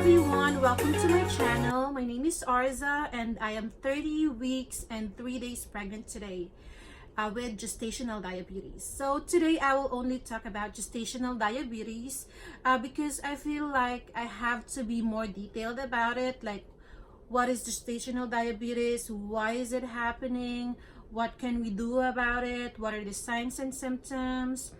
everyone, welcome to my channel. My name is Arza and I am 30 weeks and 3 days pregnant today with gestational diabetes. So today I will only talk about gestational diabetes because I feel like I have to be more detailed about it, like what is gestational diabetes, why is it happening, what can we do about it, what are the signs and symptoms,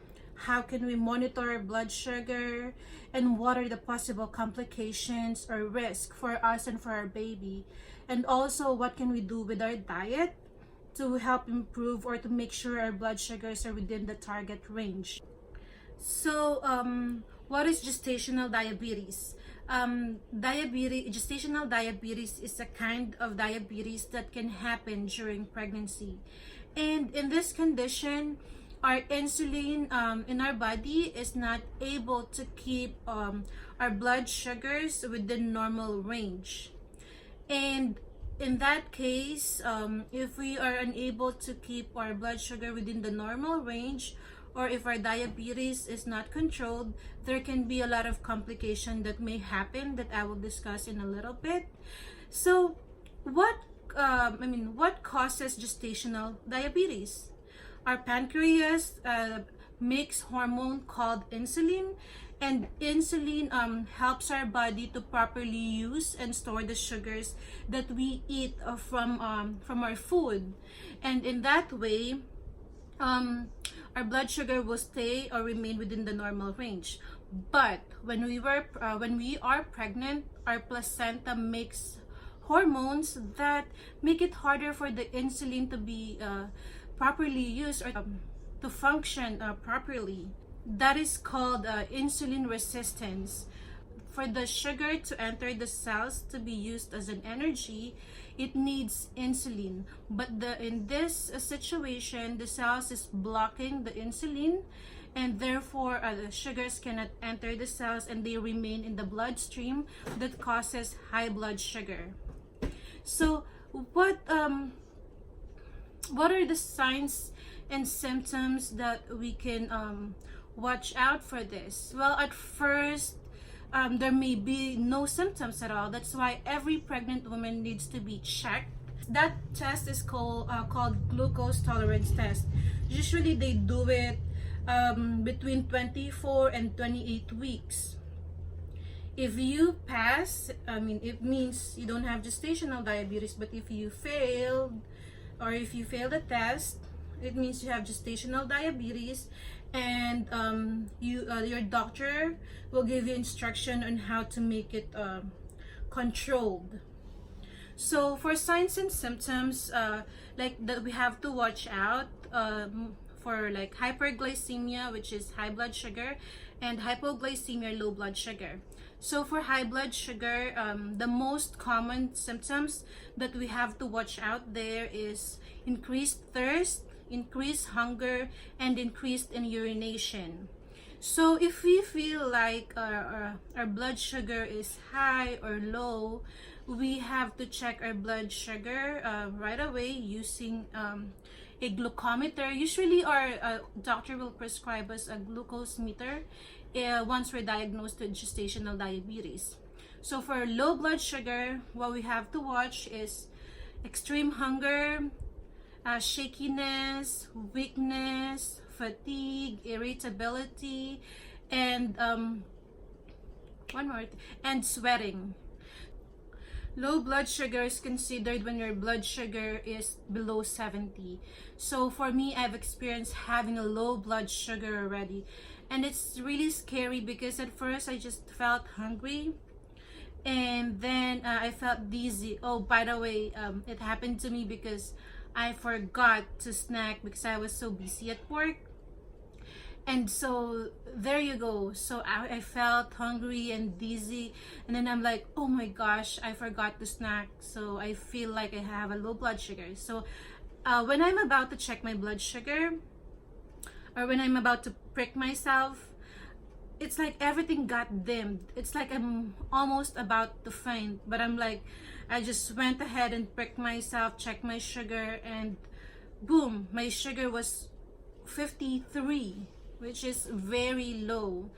how can we monitor our blood sugar, and what are the possible complications or risk for us and for our baby, and also what can we do with our diet to help improve or to make sure our blood sugars are within the target range. So what is gestational diabetes? Gestational diabetes is a kind of diabetes that can happen during pregnancy, and in this condition our insulin in our body is not able to keep our blood sugars within normal range. And in that case, if we are unable to keep our blood sugar within the normal range, or if our diabetes is not controlled, there can be a lot of complication that may happen that I will discuss in a little bit. So what causes gestational diabetes? Our pancreas makes hormone called insulin, and insulin helps our body to properly use and store the sugars that we eat from our food, and in that way our blood sugar will stay or remain within the normal range. But when we are pregnant, our placenta makes hormones that make it harder for the insulin to be properly used or to function properly. That is called insulin resistance. For the sugar to enter the cells to be used as an energy, it needs insulin. But in this situation, the cells is blocking the insulin, and therefore the sugars cannot enter the cells and they remain in the bloodstream. That causes high blood sugar. So what are the signs and symptoms that we can watch out for this? Well, at first there may be no symptoms at all. That's why every pregnant woman needs to be checked. That test is called glucose tolerance test. Usually they do it between 24 and 28 weeks. If you pass, it means you don't have gestational diabetes. But if you failed, or if you fail the test, it means you have gestational diabetes, and your doctor will give you instruction on how to make it controlled. So for signs and symptoms like that, we have to watch out for like hyperglycemia, which is high blood sugar, and hypoglycemia, low blood sugar. So for high blood sugar, the most common symptoms that we have to watch out there is increased thirst, increased hunger, and increased in urination. So if we feel like our blood sugar is high or low, we have to check our blood sugar right away using a glucometer. Usually our doctor will prescribe us a glucose meter once we're diagnosed with gestational diabetes. So for low blood sugar, what we have to watch is extreme hunger, shakiness, weakness, fatigue, irritability, and and sweating. Low blood sugar is considered when your blood sugar is below 70. So for me, I've experienced having a low blood sugar already, and it's really scary because at first I just felt hungry, and then I felt dizzy. Oh, by the way, it happened to me because I forgot to snack because I was so busy at work. And so there you go. So I felt hungry and dizzy, and then I'm like, oh my gosh, I forgot to snack. So I feel like I have a low blood sugar. So when I'm about to check my blood sugar, or when I'm about to prick myself, it's like everything got dimmed. It's like I'm almost about to faint, but I'm like, I just went ahead and pricked myself, checked my sugar, and boom, my sugar was 53, which is very low.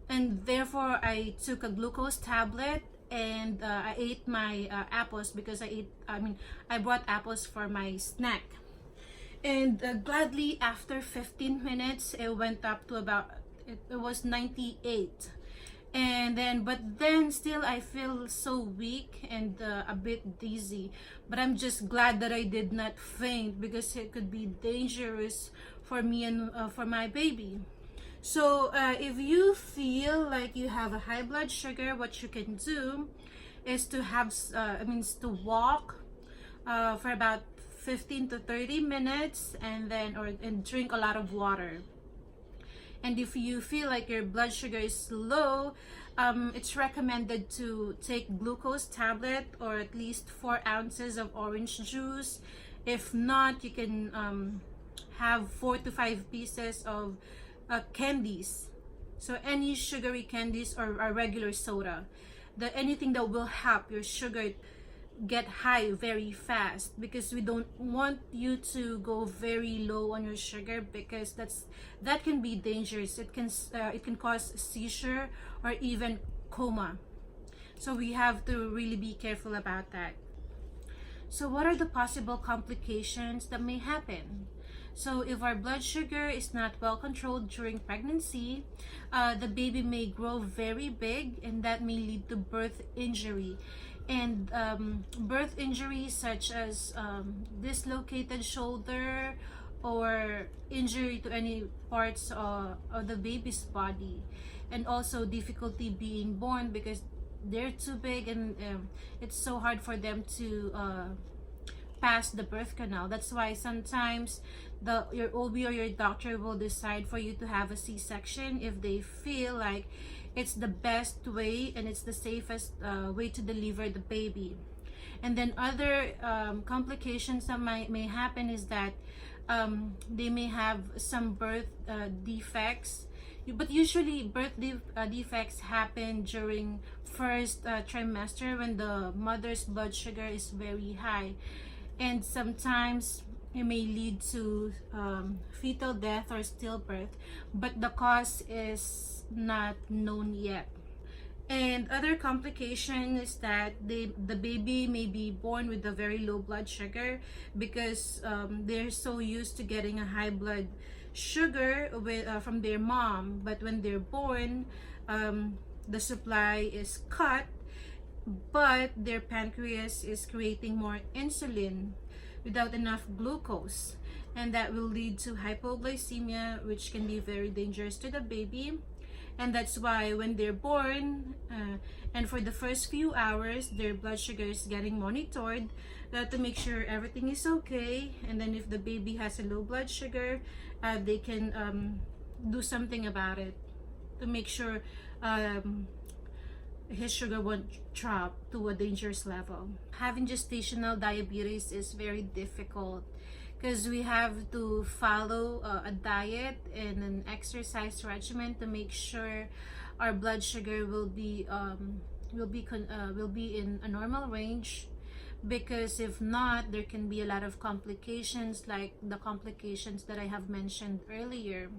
And therefore I took a glucose tablet and I ate my apples because I brought apples for my snack. And gladly, after 15 minutes, it went up to about, it was 98. And then, but then still I feel so weak and a bit dizzy. But I'm just glad that I did not faint, because it could be dangerous for me and for my baby. So if you feel like you have a high blood sugar, what you can do is to have, to walk for about 15 to 30 minutes, and then and drink a lot of water. And if you feel like your blood sugar is low, it's recommended to take glucose tablet or at least 4 ounces of orange juice. If not, you can have 4 to 5 pieces of candies. So any sugary candies or a regular soda, anything that will help your sugar get high very fast, because we don't want you to go very low on your sugar, because that can be dangerous. It can cause seizure or even coma. So we have to really be careful about that. So what are the possible complications that may happen? So if our blood sugar is not well controlled during pregnancy, the baby may grow very big, and that may lead to birth injury. And birth injuries such as dislocated shoulder or injury to any parts of the baby's body, and also difficulty being born because they're too big, and it's so hard for them to pass the birth canal. That's why sometimes your OB or your doctor will decide for you to have a C-section if they feel like it's the best way and it's the safest way to deliver the baby. And then other complications that may happen is that they may have some birth defects, but usually birth defects happen during first trimester when the mother's blood sugar is very high, and sometimes it may lead to fetal death or stillbirth, but the cause is not known yet. And other complication is that the baby may be born with a very low blood sugar, because they're so used to getting a high blood sugar from their mom. But when they're born, the supply is cut, but their pancreas is creating more insulin without enough glucose, and that will lead to hypoglycemia, which can be very dangerous to the baby. And that's why when they're born, and for the first few hours, their blood sugar is getting monitored to make sure everything is okay. And then if the baby has a low blood sugar, they can do something about it to make sure his sugar won't drop to a dangerous level. Having gestational diabetes is very difficult, because we have to follow a diet and an exercise regimen to make sure our blood sugar will be in a normal range. Because if not, there can be a lot of complications, like the complications that I have mentioned earlier.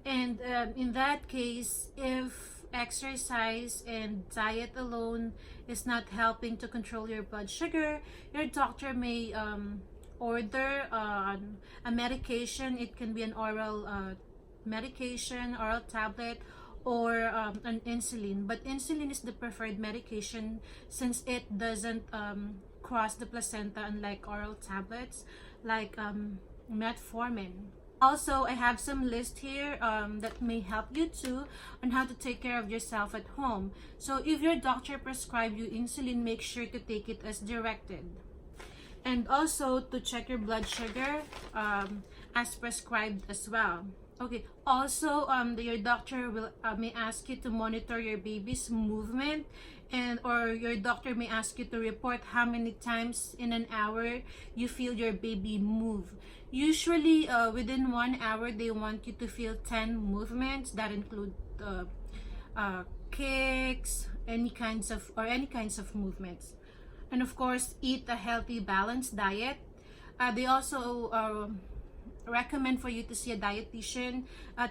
And in that case, if exercise and diet alone is not helping to control your blood sugar, your doctor may order a medication. It can be an oral medication, oral tablet, or an insulin. But insulin is the preferred medication since it doesn't cross the placenta, unlike oral tablets like metformin. Also, I have some list here that may help you too on how to take care of yourself at home. So if your doctor prescribed you insulin, make sure to take it as directed. And also to check your blood sugar as prescribed as well. Okay, also your doctor may ask you to monitor your baby's movement, or your doctor may ask you to report how many times in an hour you feel your baby move. Usually within 1 hour, they want you to feel 10 movements that include kicks, any kinds of movements. And of course, eat a healthy, balanced diet. They also recommend for you to see a dietitian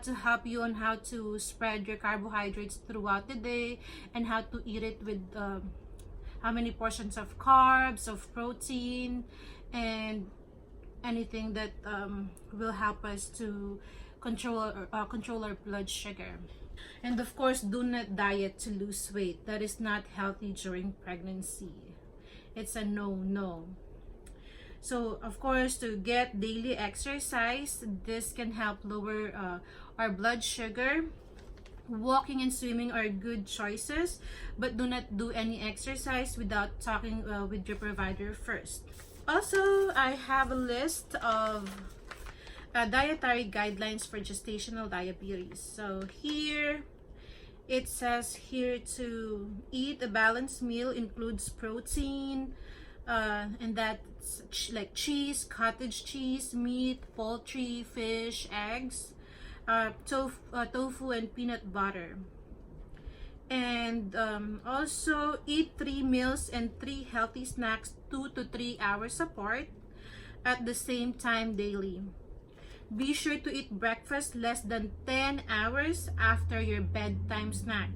to help you on how to spread your carbohydrates throughout the day and how to eat it with how many portions of carbs, of protein, and anything that will help us to control our blood sugar. And of course, do not diet to lose weight. That is not healthy during pregnancy. It's a no. So of course, to get daily exercise, this can help lower our blood sugar. Walking and swimming are good choices, but do not do any exercise without talking with your provider first. Also, I have a list of dietary guidelines for gestational diabetes. So here it says here to eat a balanced meal, includes protein, and that's like cheese, cottage cheese, meat, poultry, fish, eggs, tofu and peanut butter. And also eat 3 meals and 3 healthy snacks 2 to 3 hours apart at the same time daily. Be sure to eat breakfast less than 10 hours after your bedtime snack.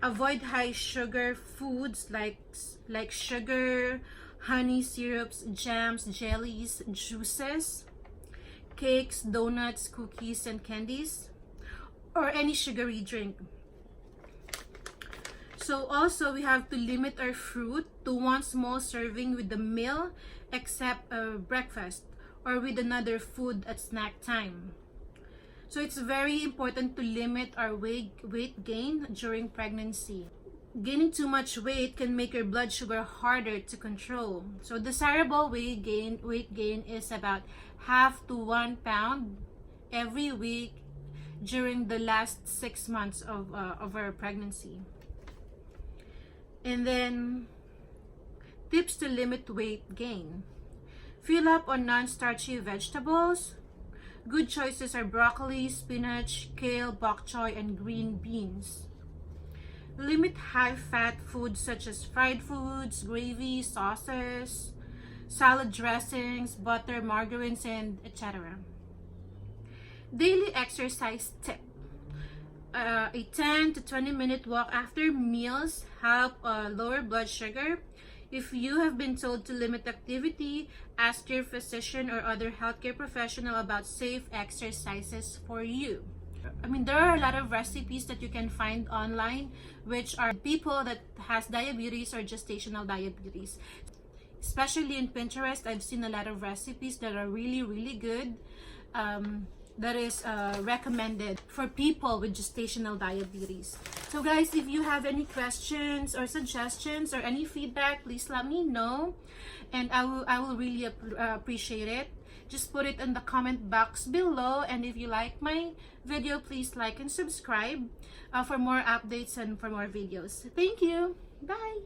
Avoid high sugar foods like sugar, honey syrups, jams, jellies, juices, cakes, donuts, cookies, and candies, or any sugary drink. So also, we have to limit our fruit to 1 small serving with the meal, except breakfast, or with another food at snack time. So it's very important to limit our weight gain during pregnancy. Gaining too much weight can make your blood sugar harder to control. So desirable weight gain is about 1/2 to 1 pound every week during the last 6 months of our pregnancy. And then tips to limit weight gain. Fill up on non-starchy vegetables. Good choices are broccoli, spinach, kale, bok choy, and green beans. Limit high-fat foods such as fried foods, gravy, sauces, salad dressings, butter, margarines, and etc. Daily exercise tip. A 10 to 20 minute walk after meals help lower blood sugar. If you have been told to limit activity, ask your physician or other healthcare professional about safe exercises for you. I mean, there are a lot of recipes that you can find online which are people that has diabetes or gestational diabetes. Especially in Pinterest, I've seen a lot of recipes that are really good. That is recommended for people with gestational diabetes. So guys, if you have any questions or suggestions or any feedback, please let me know, and I will really appreciate it. Just put it in the comment box below, and if you like my video, please like and subscribe for more updates and for more videos. Thank you. Bye.